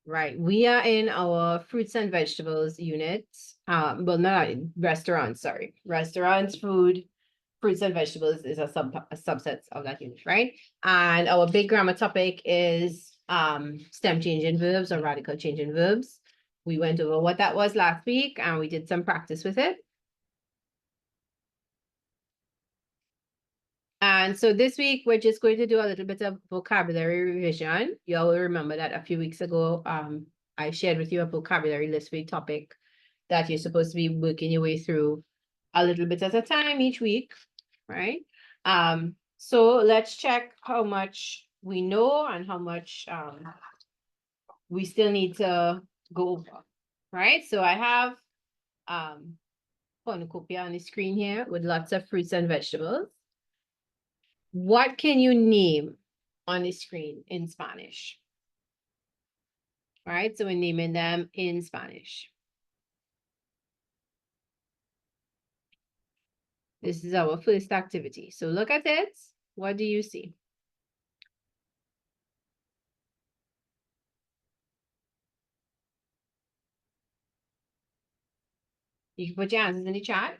Right. We are in our fruits and vegetables unit. Well, not restaurants, sorry. Restaurants, food, fruits and vegetables is a subset of that unit, right? And our big grammar topic is stem change in verbs or radical change in verbs. We went over what that was last week and we did some practice with it. And so this week, we're just going to do a little bit of vocabulary revision. You all will remember that a few weeks ago, I shared with you a vocabulary list week topic that you're supposed to be working your way through a little bit at a time each week, right? So let's check how much we know and how much we still need to go over, right? So I have cornucopia on the screen here with lots of fruits and vegetables. What can you name on the screen in Spanish? All right, so we're naming them in Spanish. This is our first activity. So look at it. What do you see? You can put your answers in the chat.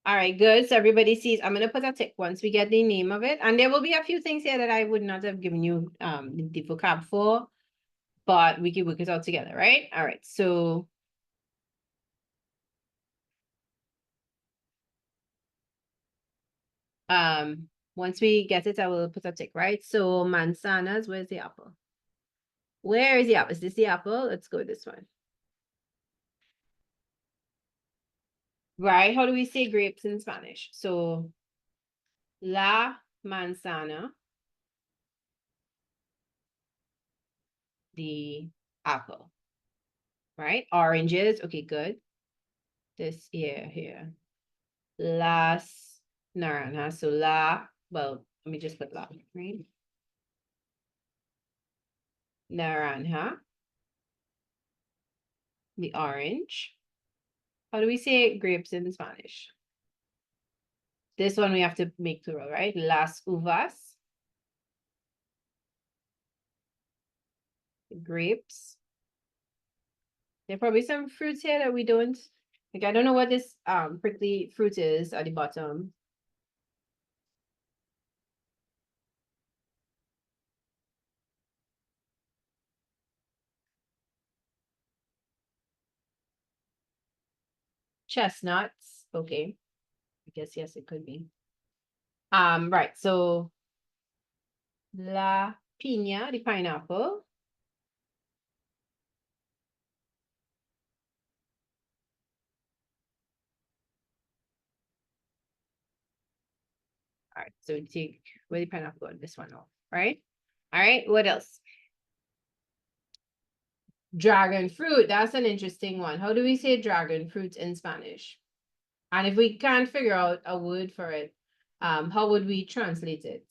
All right, good. So everybody sees, I'm going to put a tick once we get the name of it. And there will be a few things here that I would not have given you the vocab for, but we can work it out together, right? All right, so once we get it, I will put a tick, right? So manzanas, where's the apple? Where is the apple? Is this the apple? Let's go this one. Right, how do we say grapes in Spanish? So, la manzana, the apple, right? Oranges, okay, good. This here. Las naranjas, so la, well, let me just put la, right? Naranja, the orange. How do we say grapes in Spanish? This one we have to make plural, right? Las uvas, grapes. There are probably some fruits here that we don't, like, I don't know what this prickly fruit is at the bottom. Chestnuts, okay. I guess, yes, it could be. Right, so la piña, the pineapple. All right, so we take where the pineapple and this one off, right? All right, what else? Dragon fruit, that's an interesting one. How do we say dragon fruit in Spanish? And if we can't figure out a word for it, how would we translate it?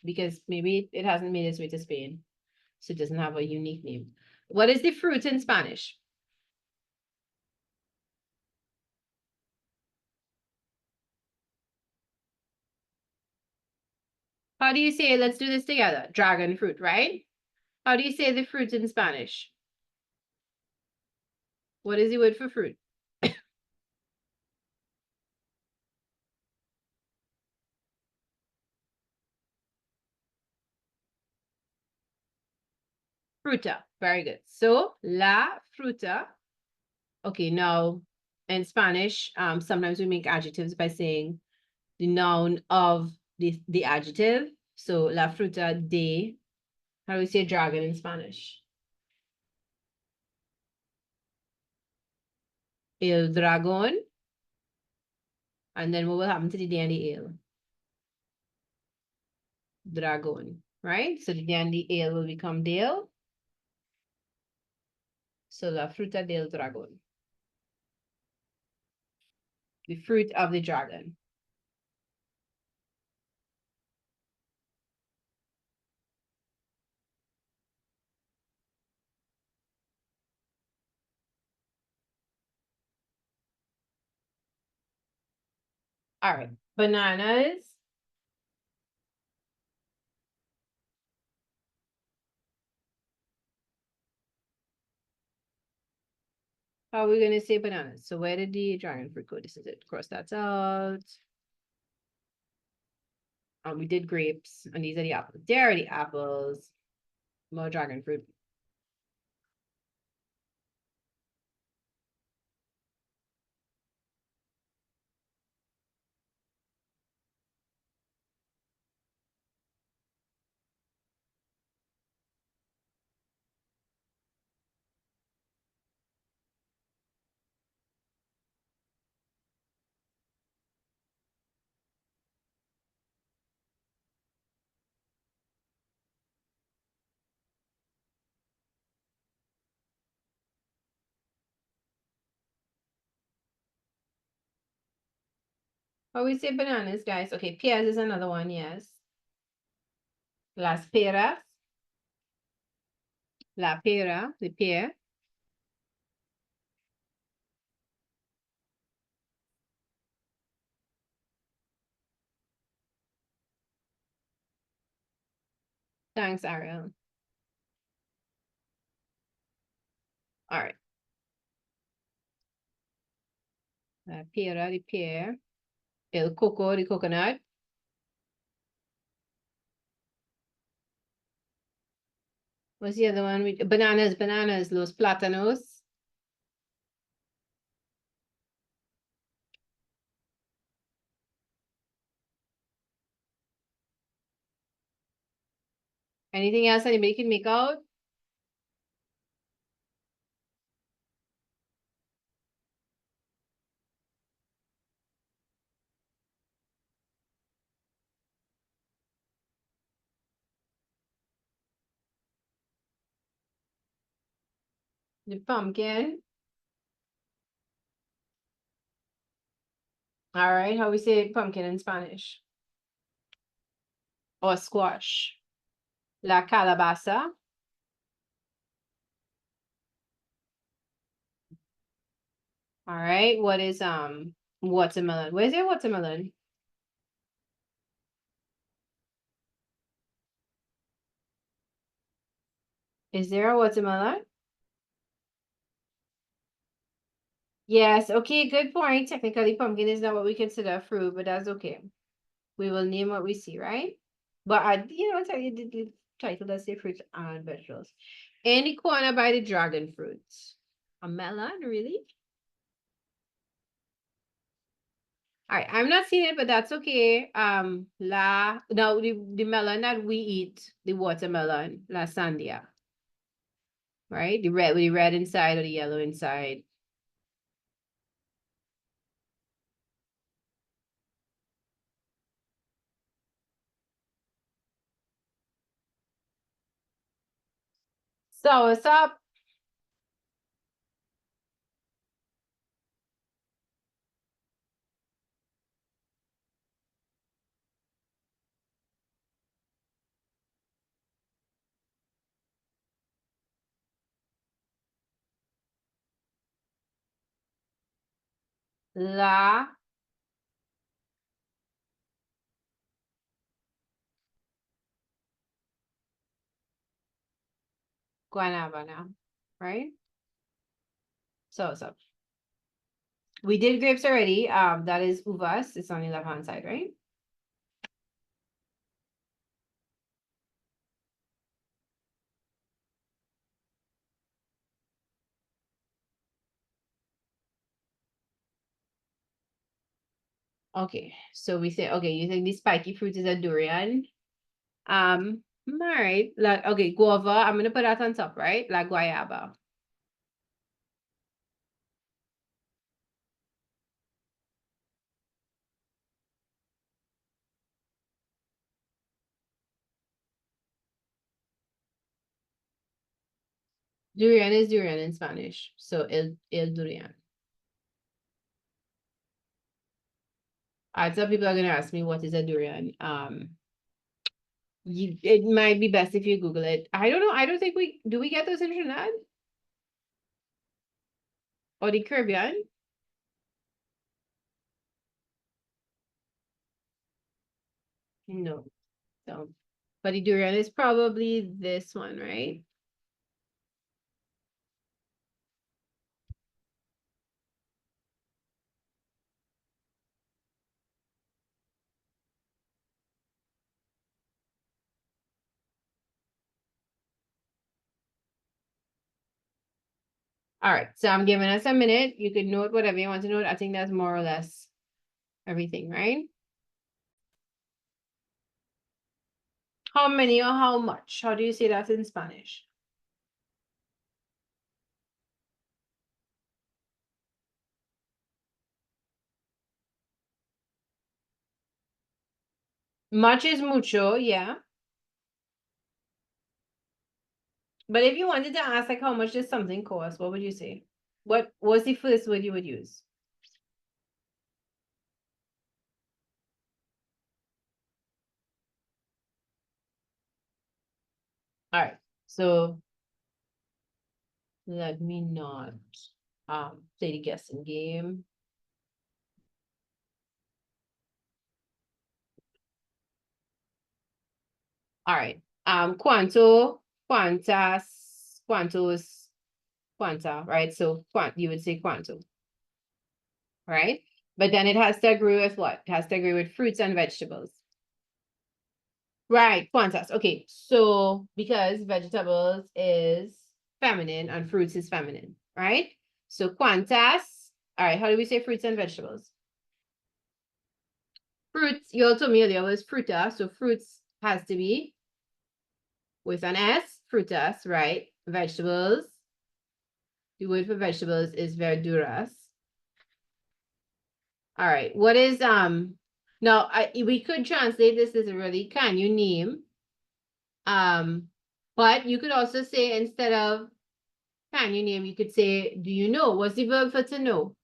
Because maybe it hasn't made its way to Spain, so it doesn't have a unique name. What is the fruit in Spanish? How do you say, let's do this together, dragon fruit, right? How do you say the fruit in Spanish? What is the word for fruit? Fruta. Very good. So, la fruta. Okay, now in Spanish, sometimes we make adjectives by saying the noun of the adjective. So, la fruta de, how do we say dragon in Spanish? El dragón. And then what will happen to the D and the ale? Dragon, right? So the D and the ale will become dale. So la fruta del dragón. The fruit of the dragon. All right, bananas. How are we gonna say bananas? So where did the dragon fruit go? This is it. Cross that out. We did grapes, and these are the apples. There are the apples. More dragon fruit. How we say bananas, guys? Okay, pears is another one, yes. Las peras. La pera, the pear. Thanks, Ariel. All right. La pera, the pear. El coco, the coconut. What's the other one? Bananas, los plátanos. Anything else anybody can make out? The pumpkin. All right, how we say pumpkin in Spanish? Or squash. La calabaza. All right, what is watermelon? Where's your watermelon? Is there a watermelon? Yes, okay, good point. Technically, pumpkin is not what we consider a fruit, but that's okay. We will name what we see, right? But I'll tell you the title does say fruits and vegetables. Any corner by the dragon fruit. A melon, really? All right, I'm not seeing it, but that's okay. No, the melon that we eat, the watermelon, la sandia, right? The red with the red inside or the yellow inside. So what's up? La guanabana, right? So we did grapes already. That is uvas. It's on the left hand side, right? Okay, so we say, okay, you think the spiky fruit is a durian? All right, like, okay, guava, I'm gonna put that on top, right? La guayaba. Durian is durian in Spanish, so el durian. I tell people are gonna ask me what is a durian. It might be best if you Google it. I don't know. I don't think we get those in Trinidad or the Caribbean? No, so. But the durian is probably this one, right? All right, so I'm giving us a minute. You can note whatever you want to note. I think that's more or less everything, right? How many or how much? How do you say that in Spanish? Much is mucho, yeah. But if you wanted to ask like how much does something cost, what would you say? What was the first word you would use? All right, so let me not play the guessing game. All right. Cuanto, cuantas, cuantos, quanta, right? So you would say cuanto, right? But then it has to agree with what? It has to agree with fruits and vegetables. Right, quantas. Okay, so because vegetables is feminine and fruits is feminine, right? So quantas. All right, how do we say fruits and vegetables? Fruits, you all told me earlier was fruta, so fruits has to be with an S, frutas, right? Vegetables. The word for vegetables is verduras. All right, what is now we could translate this as really can you name? But you could also say instead of can you name, you could say, do you know? What's the verb for to know?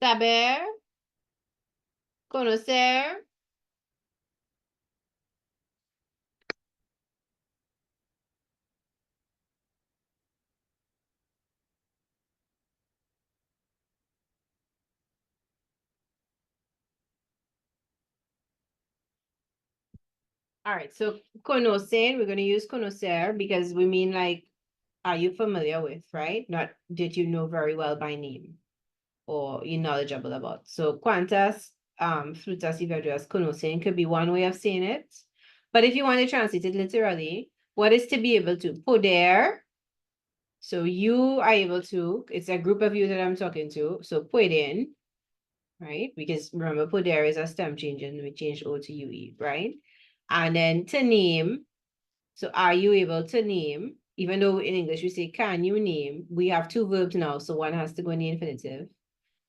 Saber, conocer. All right, so conocer, we're going to use conocer because we mean like, are you familiar with, right? Not did you know very well by name or you're knowledgeable about. So cuantas frutas y verduras conocen could be one way of saying it. But if you want to translate it literally, what is to be able to? Poder. So you are able to, it's a group of you that I'm talking to. So pueden, right? Because remember, poder is a stem change and we change O to UE, right? And then to name. So are you able to name? Even though in English we say, can you name? We have two verbs now, so one has to go in the infinitive.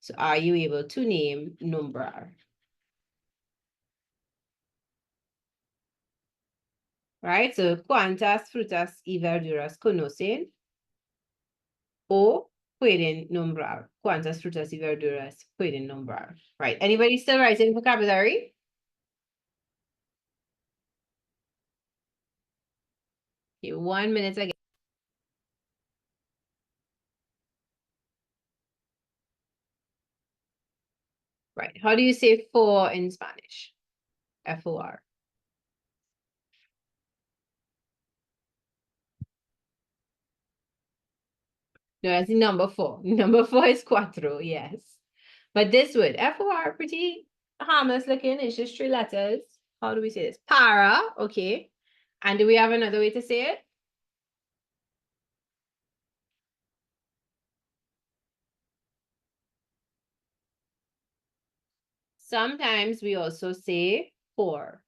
So are you able to name nombrar? Right? So cuántas frutas y verduras conocen o pueden nombrar. Cuántas frutas y verduras pueden nombrar. Right. Anybody still writing vocabulary? Okay, 1 minute again. Right. How do you say for in Spanish? F-O-R. No, that's the number 4. Number 4 is cuatro, yes. But this word, F-O-R, pretty harmless looking. It's just 3 letters. How do we say this? Para, okay. And do we have another way to say it? Sometimes we also say for.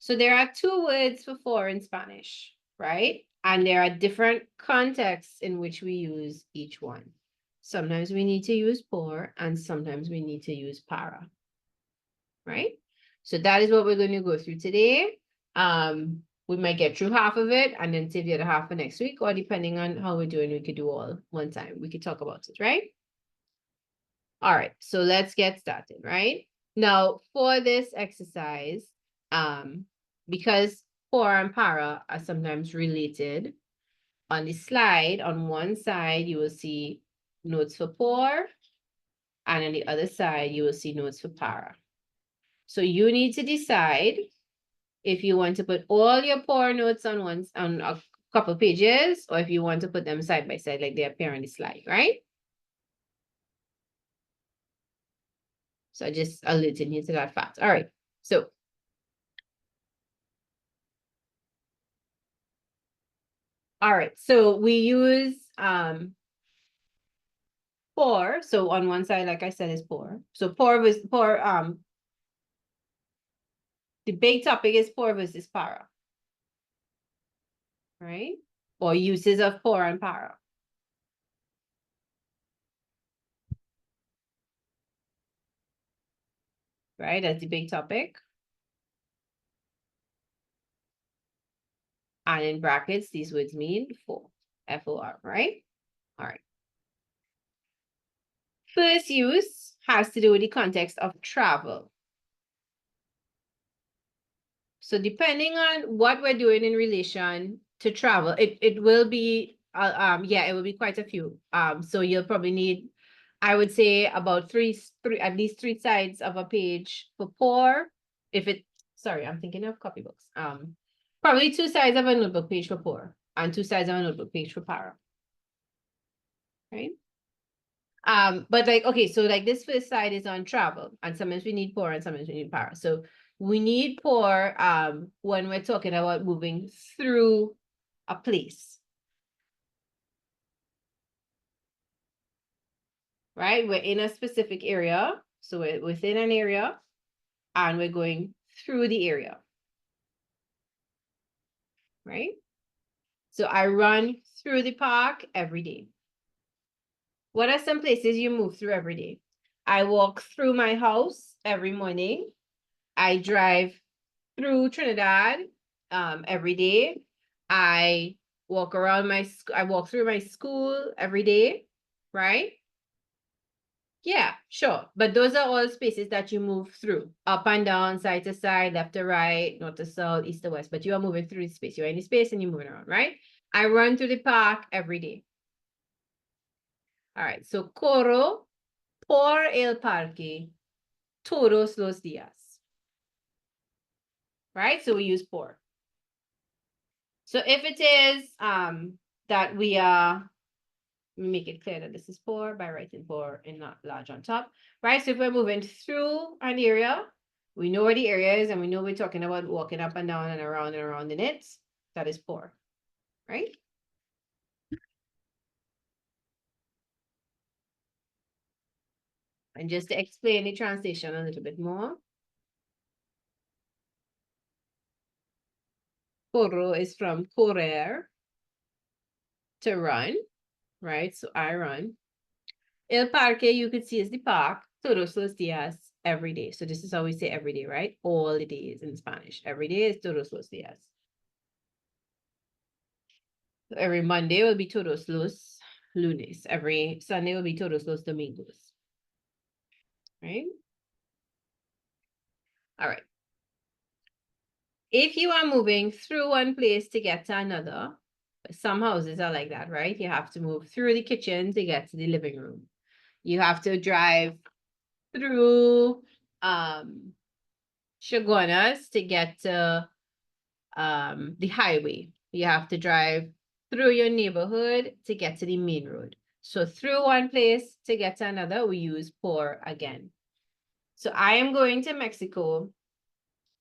So there are 2 words for for in Spanish, right? And there are different contexts in which we use each one. Sometimes we need to use por and sometimes we need to use para, right? So that is what we're going to go through today. We might get through half of it and then save the other half for next week, or depending on how we're doing, we could do all one time. We could talk about it, right? All right, so let's get started, right? Now, for this exercise, because for and para are sometimes related, on the slide, on one side, you will see notes for por, and on the other side, you will see notes for para. So you need to decide if you want to put all your por notes on a couple pages, or if you want to put them side by side like they appear on the slide, right? So I just alerted you to that fact. All right. So all right. So we use pour. So on one side, like I said, is pour. So pour was pour, the big topic is pour versus para, right? Or uses of pour and para. Right? That's the big topic. And in brackets, these words mean for, F-O-R, right? All right. First use has to do with the context of travel. So depending on what we're doing in relation to travel, it will be, yeah, it will be quite a few. So you'll probably need, I would say about at least three sides of a page for pour. If it, sorry, I'm thinking of copybooks. Probably two sides of a notebook page for pour and two sides of a notebook page for para. Right? But like, okay, so like this first side is on travel, and sometimes we need pour and sometimes we need para. So we need pour when we're talking about moving through a place. Right? We're in a specific area. So we're within an area and we're going through the area. Right? So I run through the park every day. What are some places you move through every day? I walk through my house every morning. I drive through Trinidad every day. I walk around I walk through my school every day, right? Yeah, sure. But those are all spaces that you move through, up and down, side to side, left to right, north to south, east to west. But you are moving through the space. You're in the space and you're moving around, right? I run through the park every day. All right. So corro por el parque todos los días. Right? So we use por. So if it is that we are, make it clear that this is pour by writing pour and not large on top, right? So if we're moving through an area, we know where the area is and we know we're talking about walking up and down and around in it. That is pour, right? And just to explain the translation a little bit more, corro is from correr, to run, right? So I run. El parque, you could see, is the park. Todos los días, every day. So this is how we say every day, right? All the days in Spanish. Every day is todos los días. So every Monday will be todos los lunes. Every Sunday will be todos los domingos. Right? All right. If you are moving through one place to get to another, some houses are like that, right? You have to move through the kitchen to get to the living room. You have to drive through Chaguanas to get to the highway. You have to drive through your neighborhood to get to the main road. So through one place to get to another, we use por again. So I am going to Mexico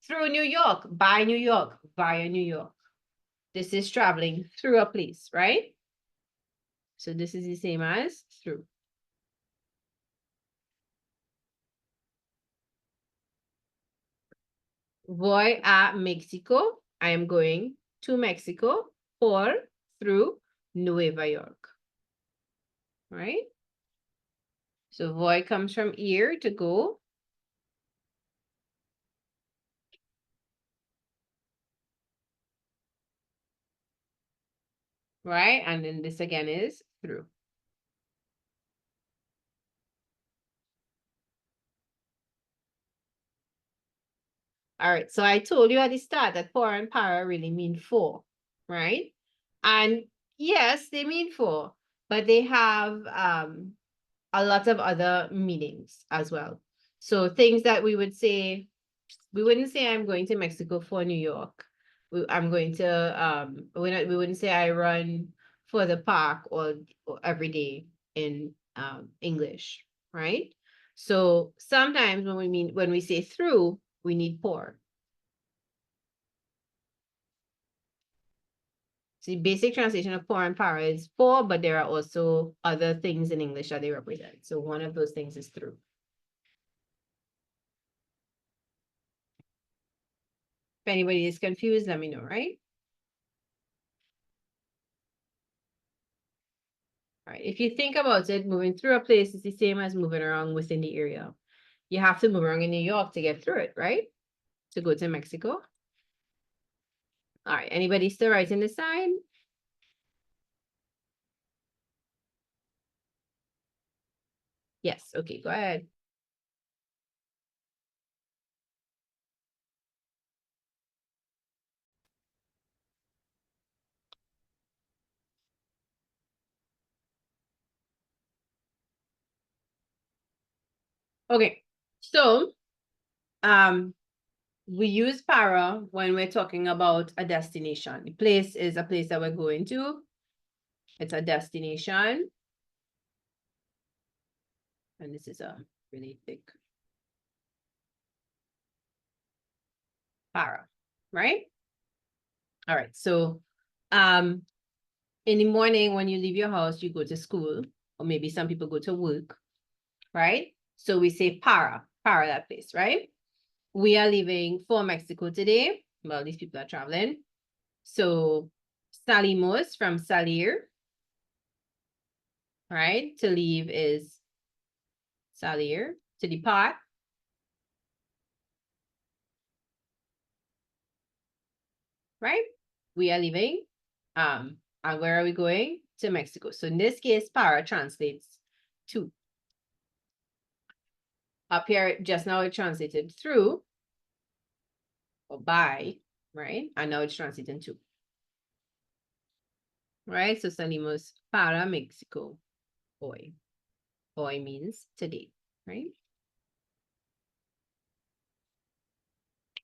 through New York, by New York, via New York. This is traveling through a place, right? So this is the same as through. Voy a Mexico. I am going to Mexico or through Nueva York, right? So voy comes from ir, to go. Right? And then this again is through. All right, so I told you at the start that por and para really mean for, right? And yes, they mean for, but they have a lot of other meanings as well. So things that we would say, we wouldn't say I'm going to Mexico for New York. I'm going to we wouldn't say I run for the park or every day in English, right? So sometimes when we say through, we need pour. So the basic translation of pour and para is for, but there are also other things in English that they represent. So one of those things is through. If anybody is confused, let me know, right? All right. If you think about it, moving through a place is the same as moving around within the area. You have to move around in New York to get through it, right? To go to Mexico. All right. Anybody still writing the sign? Yes. Okay, go ahead. Okay. So, we use para when we're talking about a destination. The place is a place that we're going to. It's a destination. And this is a really thick para, right? All right. So, in the morning when you leave your house, you go to school, or maybe some people go to work, right? So we say para that place, right? We are leaving for Mexico today. Well, these people are traveling. So salimos from salir, right? To leave is salir. To depart, right? We are leaving. And where are we going? To Mexico. So in this case, para translates to. Up here, just now it translated through or by, right? And now it's translating to. Right? So salimos para Mexico hoy. Hoy means today, right?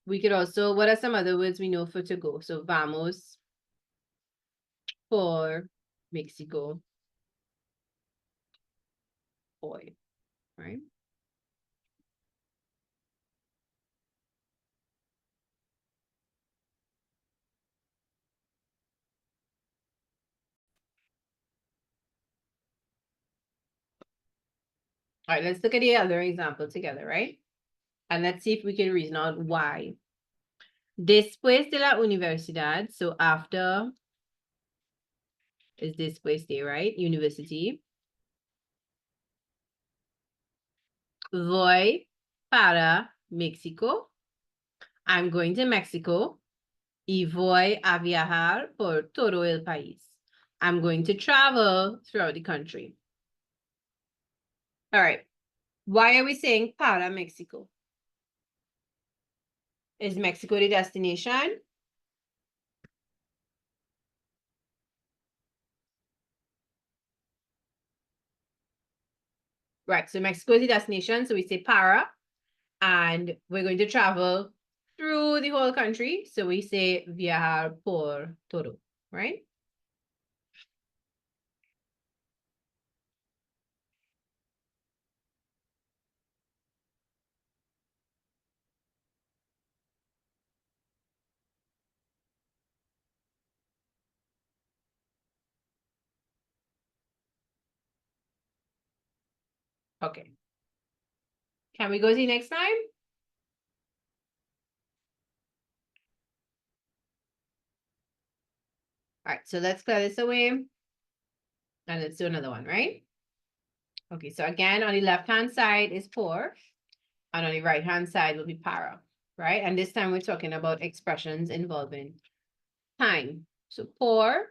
We could also, what are some other words we know for to go? So vamos por Mexico hoy, right? All right, let's look at the other example together, right? And let's see if we can reason out why. Después de la universidad, so after is después de, right? University. Voy para México. I'm going to Mexico. Y voy a viajar por todo el país. I'm going to travel throughout the country. All right. Why are we saying para Mexico? Is Mexico the destination? Right. So Mexico is the destination. So we say para. And we're going to travel through the whole country. So we say viajar por todo, right? Okay. Can we go to the next time? All right, so let's clear this away. And let's do another one, right? Okay, so again, on the left-hand side is por, and on the right-hand side will be para, right? And this time we're talking about expressions involving time. So por,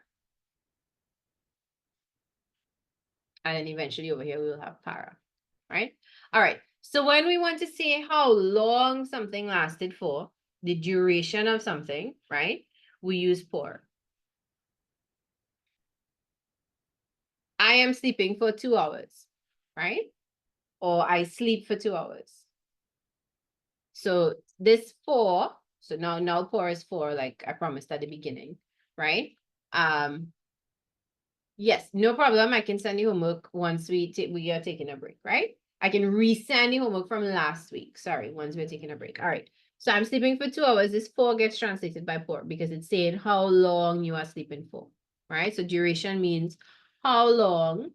and then eventually over here we will have para, right? All right, so when we want to say how long something lasted for, the duration of something, right? We use por. I am sleeping for 2 hours, right? Or I sleep for 2 hours. So this for, so now por is for, like I promised at the beginning, right? Yes, no problem. I can send you homework once we are taking a break, right? I can resend the homework from last week. Sorry, once we're taking a break. All right. So I'm sleeping for 2 hours. This 4 gets translated by 4 because it's saying how long you are sleeping for. Right? So duration means how long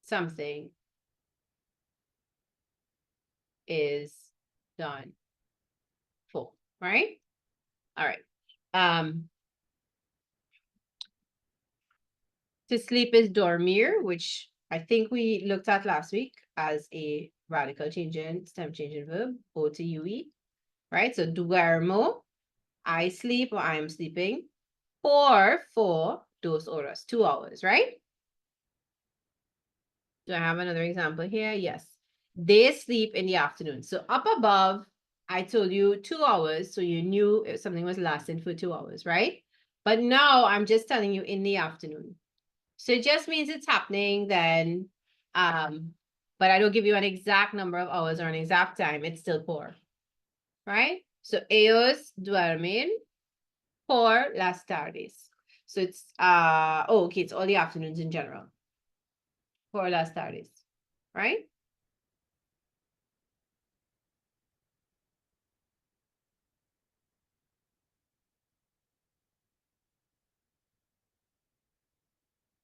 something is done for. Right? All right. To sleep is dormir, which I think we looked at last week as a radical change in stem change in verb, O to UE, right? So duermo, I sleep or I am sleeping, for 2 horas, 2 hours, right? Do I have another example here? Yes. They sleep in the afternoon. So up above, I told you 2 hours, so you knew if something was lasting for 2 hours, right? But now I'm just telling you in the afternoon. So it just means it's happening then, but I don't give you an exact number of hours or an exact time. It's still por, right? So ellos duermen por las tardes. So it's oh, okay, it's all the afternoons in general. Por las tardes, right?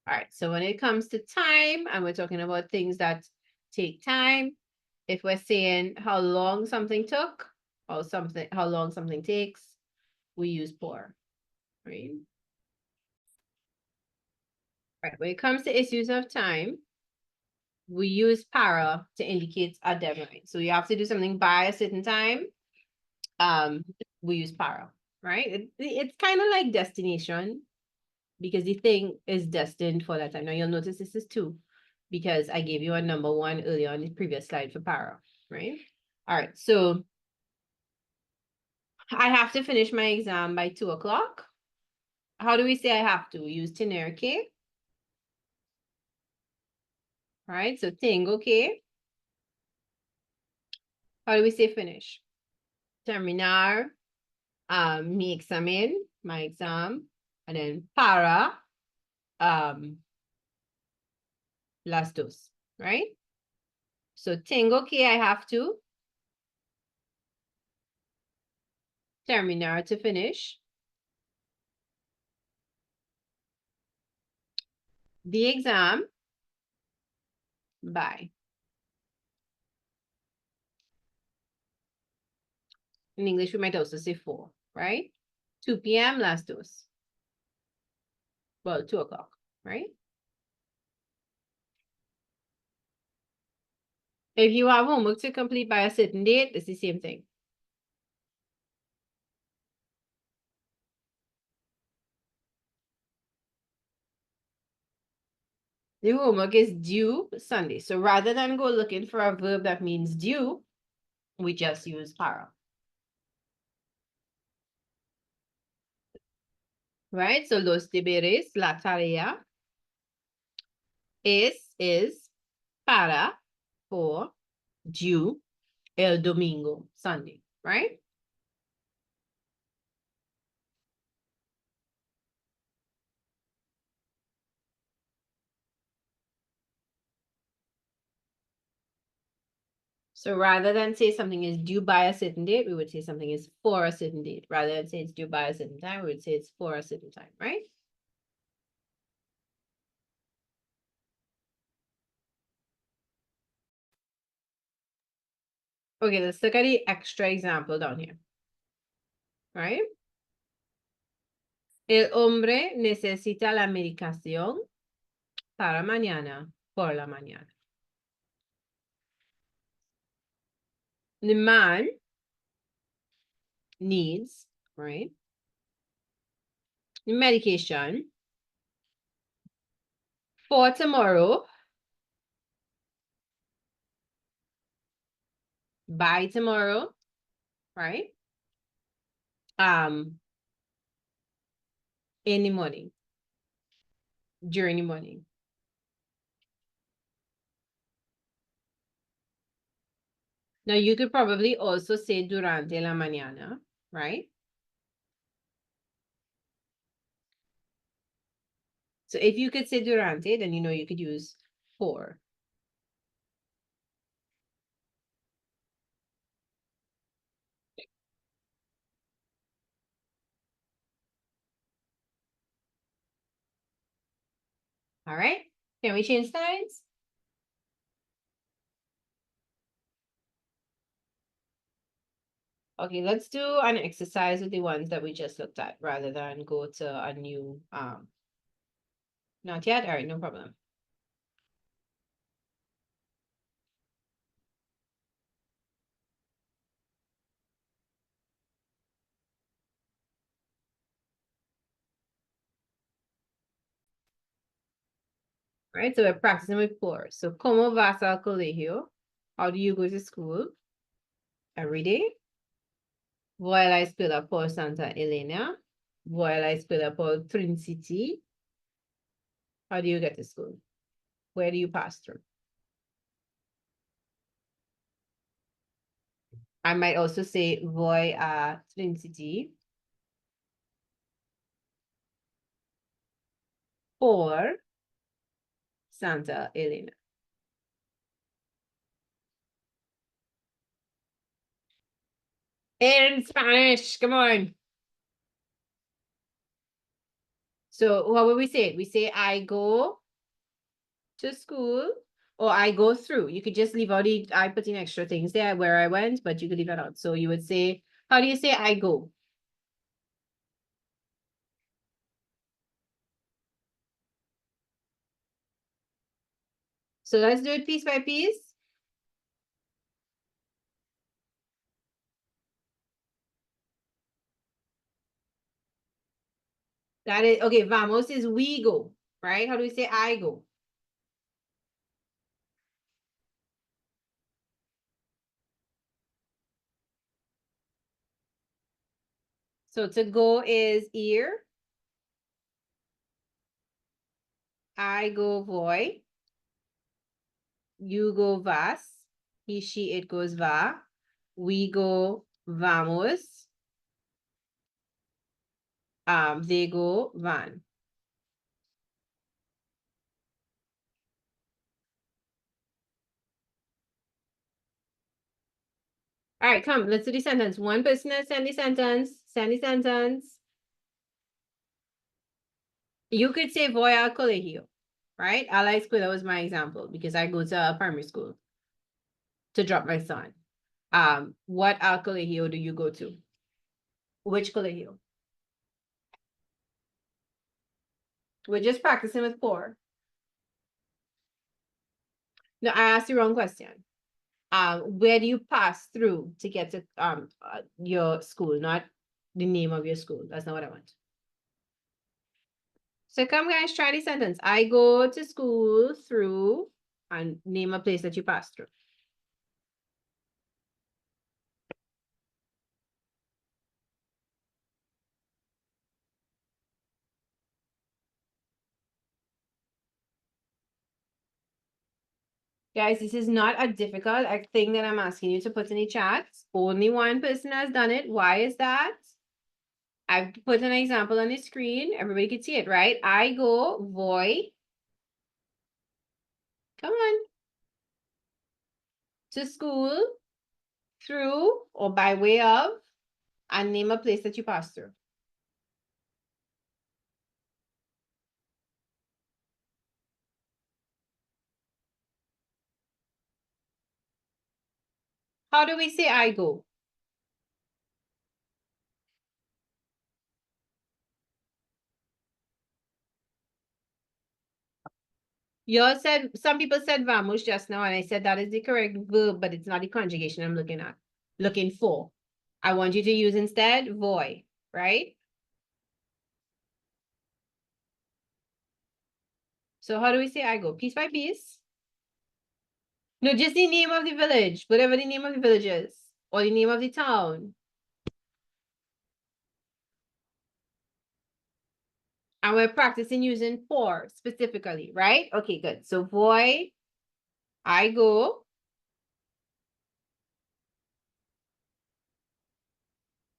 All right, so when it comes to time, and we're talking about things that take time, if we're saying how long something took, or something, how long something takes, we use por, right? Right, when it comes to issues of time, we use para to indicate a deadline. So you have to do something by a certain time. We use para, right? It's kind of like destination because the thing is destined for that time. Now you'll notice this is 2 because I gave you a number 1 earlier on the previous slide for para, right? All right, so I have to finish my exam by 2 o'clock. How do we say I have to? We use tener que, right? So tengo que. How do we say finish? Terminar mi examen, my exam, and then para las dos, right? So tengo que, I have to. Terminar, to finish. The exam by. In English, we might also say 4, right? 2 p.m. las dos. Well, 2 o'clock, right? If you have homework to complete by a certain date, it's the same thing. The homework is due Sunday. So rather than go looking for a verb that means due, we just use para. Right? So los deberes, la tarea, is para, for, due, el domingo, Sunday, right? So rather than say something is due by a certain date, we would say something is for a certain date. Rather than say it's due by a certain time, we would say it's for a certain time, right? Okay, let's look at the extra example down here, right? El hombre necesita la medicación para mañana, por la mañana. The man needs, right, the medication for tomorrow, by tomorrow, right? In the morning, during the morning. Now you could probably also say durante la mañana, right? So if you could say durante, then you know you could use for. All right, can we change sides? Okay, let's do an exercise with the ones that we just looked at rather than go to a new, not yet, all right, no problem. All right, so we're practicing with for. So, ¿cómo vas al colegio? How do you go to school? Every day. Voy a la escuela por Santa Elena. Voy a la escuela por Trinity. How do you get to school? Where do you pass through? I might also say voy a Trinity por Santa Elena. In Spanish, come on. So what would we say? We say I go to school or I go through. You could just leave out the, I put in extra things there where I went, but you could leave that out. So you would say, how do you say I go? So let's do it piece by piece. That is, okay, vamos is we go, right? How do we say I go? So to go is ir. I go voy. You go vas. He, she, it goes va. We go vamos. They go van. All right, come, let's do the sentence. One person has send the sentence. Send the sentence. You could say voy al colegio, right? A la escuela was my example because I go to a primary school to drop my son. What al colegio do you go to? Which colegio? We're just practicing with for. No, I asked the wrong question. Where do you pass through to get to your school, not the name of your school? That's not what I want. So come guys, try the sentence. I go to school through and name a place that you pass through. Guys, this is not a difficult thing that I'm asking you to put in the chat. Only one person has done it. Why is that? I've put an example on the screen. Everybody can see it, right? I go, voy. Come on. To school, through, or by way of, and name a place that you pass through. How do we say I go? You all said, some people said vamos just now, and I said that is the correct verb, but it's not the conjugation I'm looking at, looking for. I want you to use instead voy, right? So how do we say I go? Piece by piece? No, just the name of the village, whatever the name of the village is, or the name of the town. And we're practicing using for specifically, right? Okay, good. So voy, I go.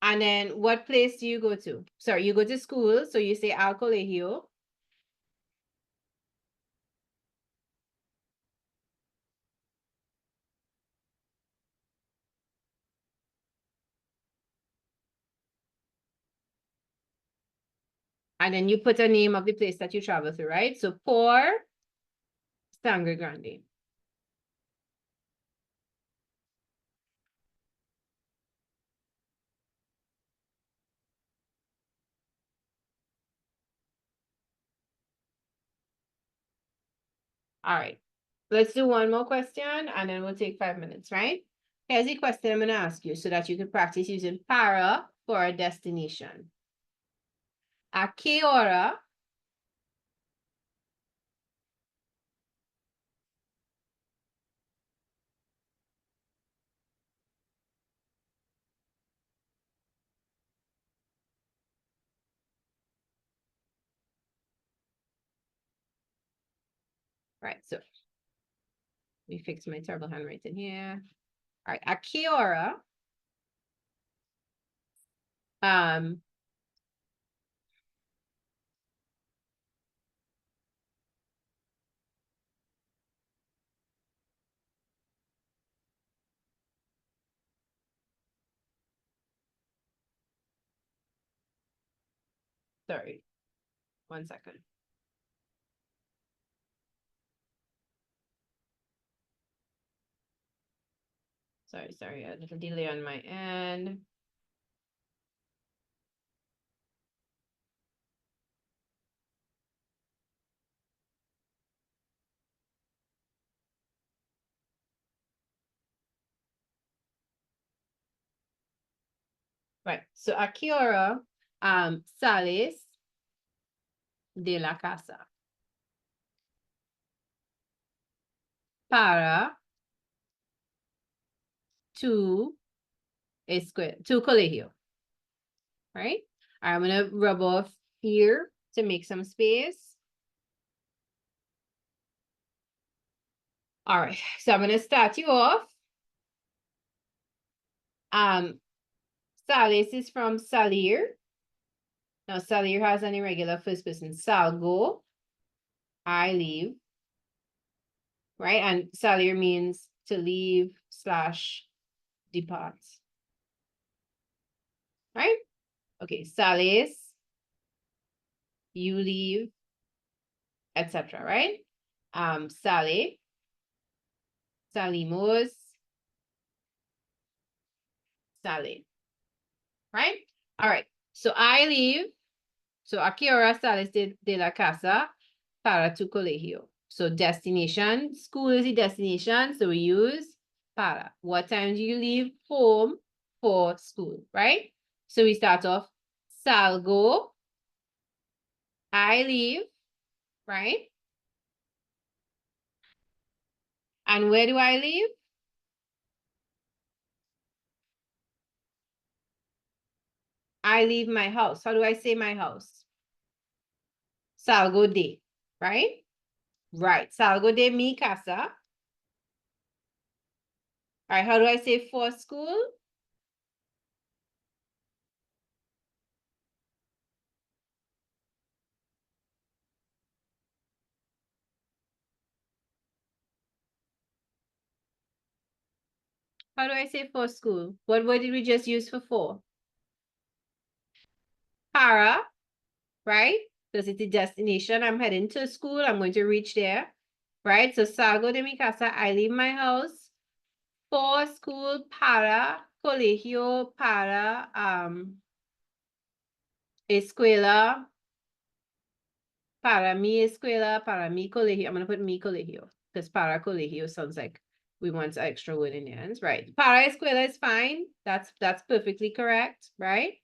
And then what place do you go to? Sorry, you go to school, so you say al colegio. And then you put a name of the place that you travel to, right? So por Sangre Grande. All right. Let's do one more question and then we'll take 5 minutes, right? Here's the question I'm going to ask you so that you can practice using para for a destination. A qué hora right, so let me fix my terrible handwriting here. All right, a qué hora um sorry, 1 second. Sorry, a little delay on my end. Right, so a qué hora sales de la casa para tu tu colegio, right? I'm gonna rub off here to make some space. All right, so I'm gonna start you off. Sales is from salir. Now salir has an irregular first person. Salgo, I leave, right? And salir means to leave / depart, right? Okay, sales, you leave, etc. Right? Sale, salimos, sale, right? All right. So I leave. So a qué hora sales de la casa para tu colegio? So destination, school is the destination. So we use para. What time do you leave home for school, right? So we start off salgo, I leave, right? And where do I leave? I leave my house. How do I say my house? Salgo de, right? Right. Salgo de mi casa. All right. How do I say for school? How do I say for school? What word did we just use for four? Para, right? Because it's the destination. I'm heading to school. I'm going to reach there, right? So salgo de mi casa. I leave my house for school para colegio para escuela para mi escuela para mi colegio. I'm going to put mi colegio because para colegio sounds like we want an extra word in the end, right? Para escuela is fine. That's perfectly correct, right?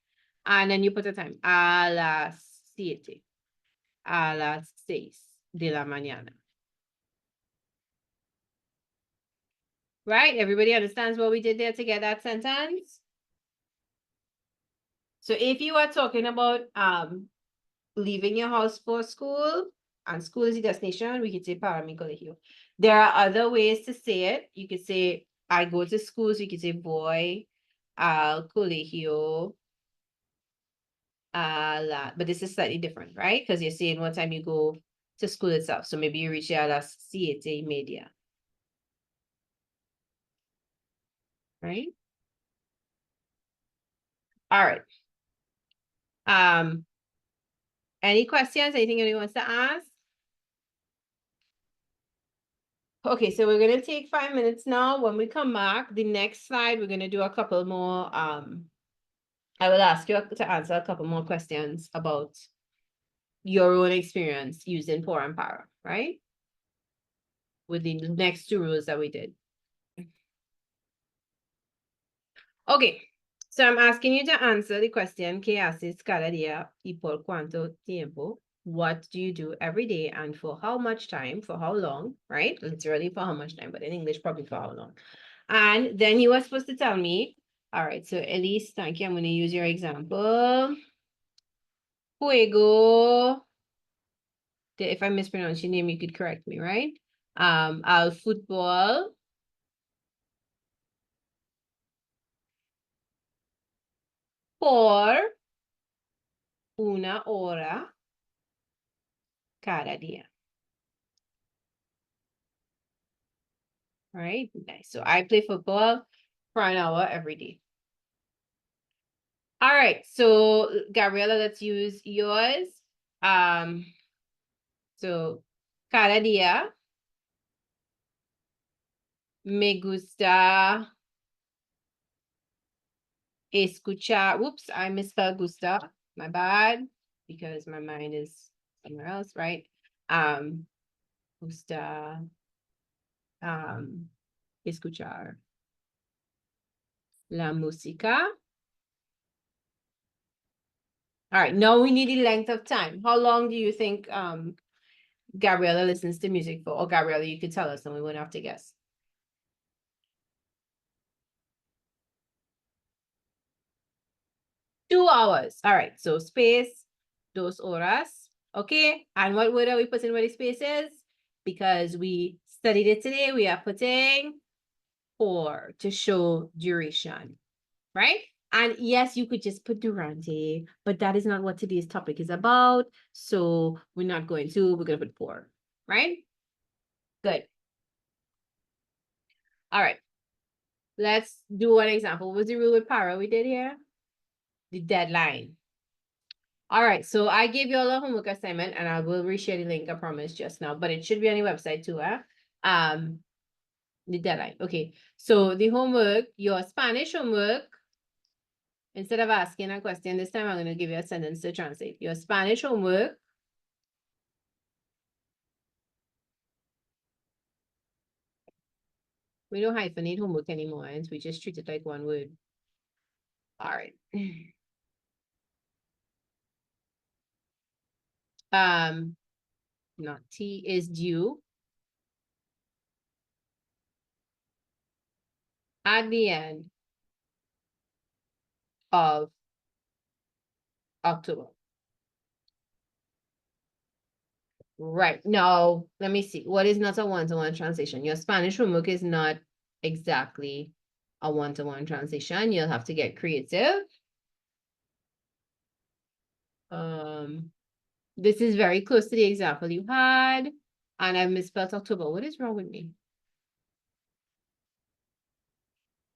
And then you put a time. A las 7. A las 6 de la mañana. Right? Everybody understands what we did there to get that sentence? So if you are talking about leaving your house for school and school is the destination, we could say para mi colegio. There are other ways to say it. You could say I go to school, so you could say voy al colegio but this is slightly different, right? Because you're saying what time you go to school itself. So maybe you reach a las 7:30. Right? All right. Any questions? Anything anyone wants to ask? Okay, so we're gonna take 5 minutes now. When we come back, the next slide, we're gonna do a couple more, I will ask you to answer a couple more questions about your own experience using pour and para, right? With the next two rules that we did. Okay, so I'm asking you to answer the question, ¿qué haces cada día y por cuánto tiempo? What do you do every day and for how much time, for how long, right? Literally for how much time, but in English, probably for how long. And then you were supposed to tell me, all right, so Elise, thank you. I'm going to use your example. Juego. If I mispronounce your name, you could correct me, right? Al fútbol por una hora cada día. Right? Nice. So I play football for an hour every day. All right. So Gabriela, let's use yours. So cada día me gusta escuchar. Whoops, I misspelled gusta. My bad, because my mind is somewhere else, right? Gusta escuchar la música. All right, now we need the length of time. How long do you think Gabriela listens to music for? Or Gabriela, you could tell us and we wouldn't have to guess. 2 hours. All right, so space, 2 horas. Okay, and what word are we putting where the space is? Because we studied it today, we are putting 4 to show duration, right? And yes, you could just put durante, but that is not what today's topic is about. So we're not going to, we're going to put 4, right? Good. All right. Let's do one example. What was the rule with para we did here? The deadline. All right, so I gave you all a homework assignment and I will reshare the link, I promise, just now, but it should be on the website too, the deadline. Okay, so the homework, your Spanish homework, instead of asking a question this time, I'm going to give you a sentence to translate. Your Spanish homework we don't hyphenate homework anymore, and we just treat it like one word. All right. Not T is due at the end of October. Right. Now, let me see. What is not a one-to-one translation? Your Spanish homework is not exactly a one-to-one translation. You'll have to get creative. This is very close to the example you had, and I misspelled October. What is wrong with me?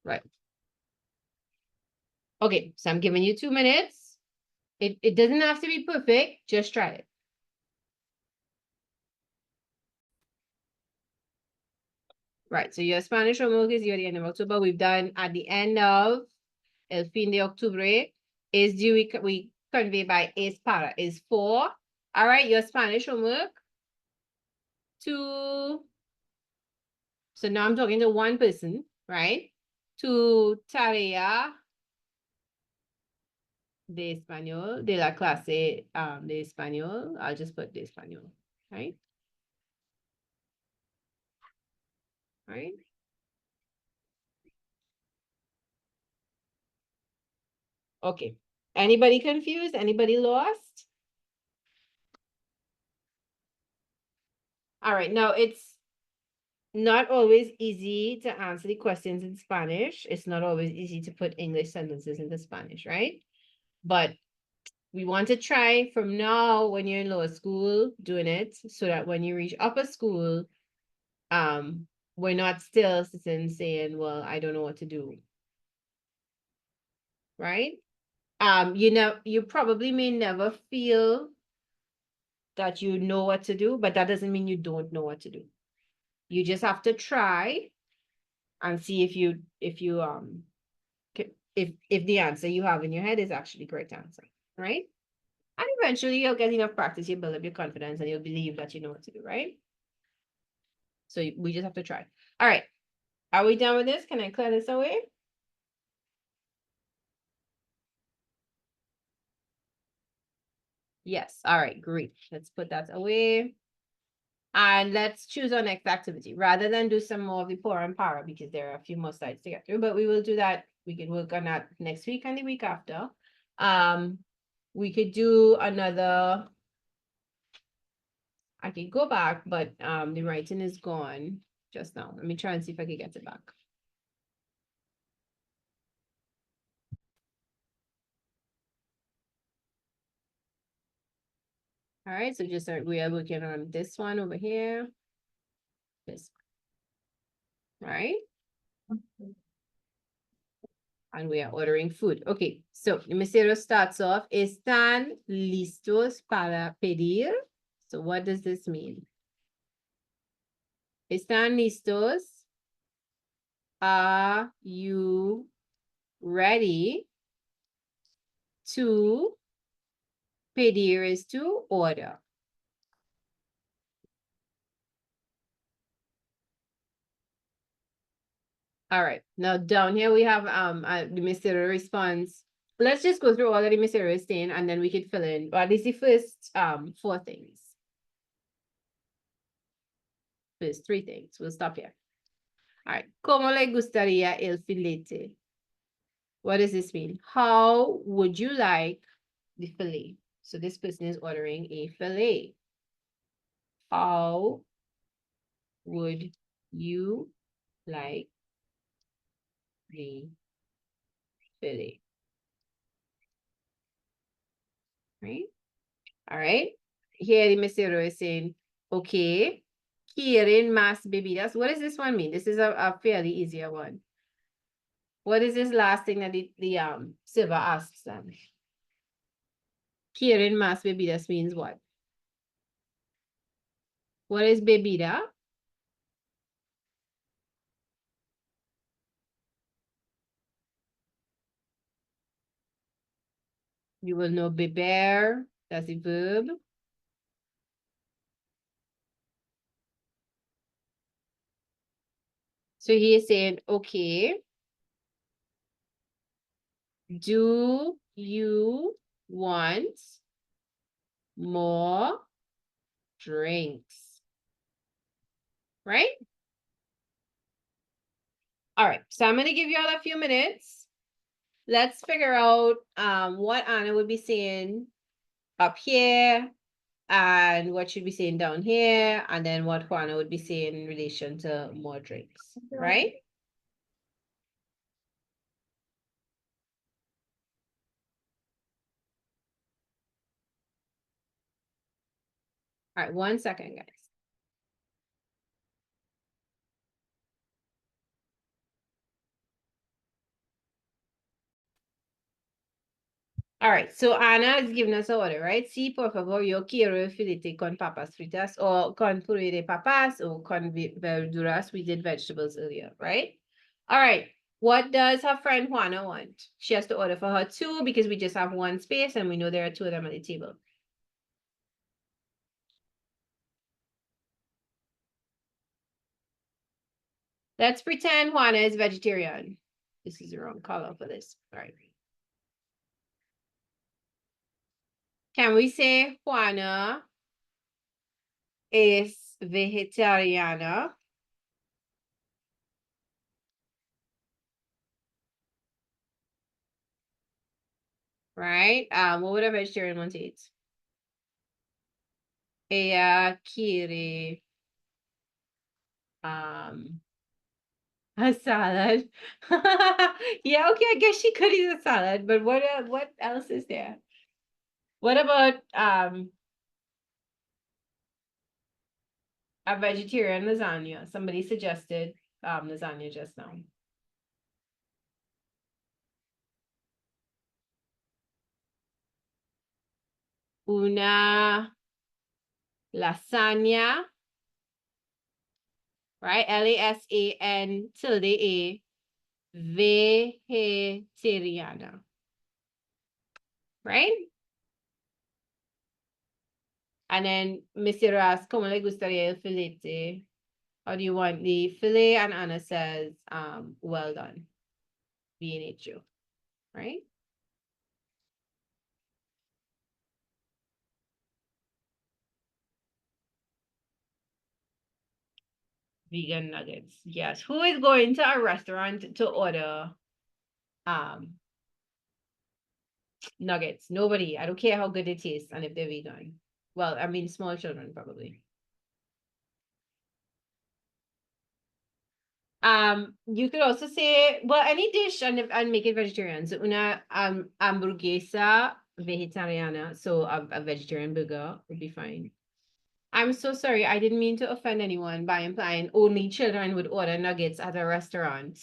Right. Okay, so I'm giving you 2 minutes. It doesn't have to be perfect. Just try it. Right, so your Spanish homework is due at the end of October. We've done at the end of el fin de octubre. Is due, we convey by es para, is for. All right, your Spanish homework. To, so now I'm talking to one person, right? Tu tarea de español, de la clase de español. I'll just put de español, right? Right? Okay. Anybody confused? Anybody lost? All right, now it's not always easy to answer the questions in Spanish. It's not always easy to put English sentences into Spanish, right? But we want to try from now when you're in lower school doing it so that when you reach upper school, we're not still sitting saying, well, I don't know what to do. Right? You know, you probably may never feel that you know what to do, but that doesn't mean you don't know what to do. You just have to try and see if if the answer you have in your head is actually the correct answer, right? And eventually you'll get enough practice, you'll build up your confidence and you'll believe that you know what to do, right? So we just have to try. All right. Are we done with this? Can I clear this away? Yes. All right, great. Let's put that away. And let's choose our next activity rather than do some more of the poor and para because there are a few more slides to get through, but we will do that. We can work on that next week and the week after. We could do another. I can go back, but the writing is gone just now. Let me try and see if I can get it back. All right, so just we are working on this one over here. This, right? And we are ordering food. Okay, so the mesero starts off, ¿Están listos para pedir? So what does this mean? ¿Están listos? Are you ready to pedir is to order? All right, now down here we have the mesero response. Let's just go through all of the mesero saying and then we could fill in, or at least the first 4 things. First 3 things. We'll stop here. All right. ¿Cómo le gustaría el filete? What does this mean? How would you like the fillet? So this person is ordering a fillet. How would you like the fillet? Right? All right. Here the mesero is saying, okay, quieren más bebidas. What does this one mean? This is a fairly easier one. What is this last thing that the server asks them? Quieren más bebidas means what? What is bebida? You will know beber, that's the verb. So he is saying, okay, do you want more drinks? Right? All right, so I'm going to give you all a few minutes. Let's figure out what Anna would be saying up here and what should be saying down here, and then what Juana would be saying in relation to more drinks, right? All right, 1 second, guys. All right, so Ana is giving us an order, right? Sí, por favor, yo quiero el filete con papas fritas or con puré de papas or con verduras. We did vegetables earlier, right? All right, what does her friend Juana want? She has to order for her 2 because we just have 1 space and we know there are 2 of them at the table. Let's pretend Juana is vegetarian. This is the wrong color for this. All right. Can we say Juana es vegetariana? Right? What would a vegetarian want to eat? Ella quiere a salad. Yeah, okay, I guess she could eat a salad, but what else is there? What about a vegetarian lasagna? Somebody suggested lasagna just now. Una lasagna, right? LASAN tilde A, vegetariana, right? And then Mr. Ross, ¿cómo le gustaría el filete? How do you want the fillet? And Anna says, well done. BNHU, right? Vegan nuggets. Yes. Who is going to a restaurant to order nuggets? Nobody. I don't care how good it tastes and if they're vegan. Well, I mean small children probably. You could also say, well, any dish and make it vegetarian. So una hamburguesa vegetariana. So a vegetarian burger would be fine. I'm so sorry. I didn't mean to offend anyone by implying only children would order nuggets at a restaurant.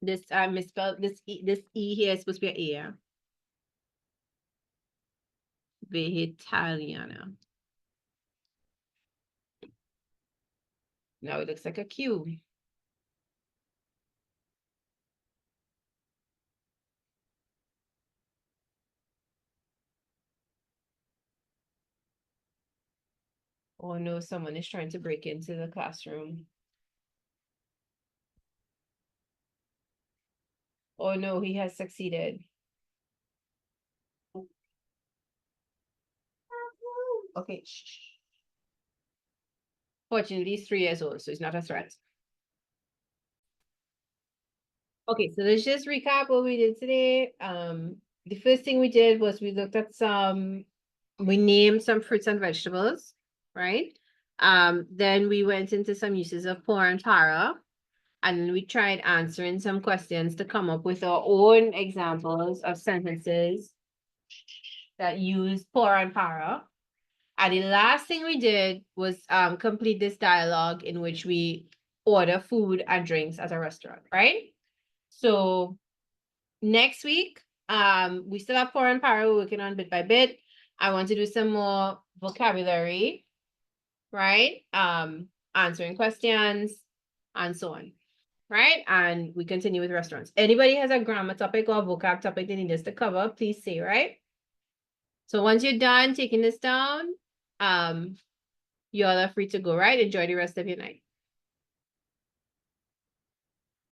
This I misspelled this E here is supposed to be an A. Yeah? Vegetariana. Now it looks like a Q. Oh no, someone is trying to break into the classroom. Oh no, he has succeeded. Okay. Shh. Fortunately, he's 3 years old, so he's not a threat. Okay, so let's just recap what we did today. The first thing we did was we looked at we named some fruits and vegetables, right? Then we went into some uses of por and para, and then we tried answering some questions to come up with our own examples of sentences that use por and para. And the last thing we did was complete this dialogue in which we order food and drinks at a restaurant, right? So next week, we still have por and para we're working on bit by bit. I want to do some more vocabulary, right? Answering questions and so on, right? And we continue with restaurants. Anybody has a grammar topic or vocab topic they need us to cover, please say, right? So once you're done taking this down, you all are free to go, right? Enjoy the rest of your night.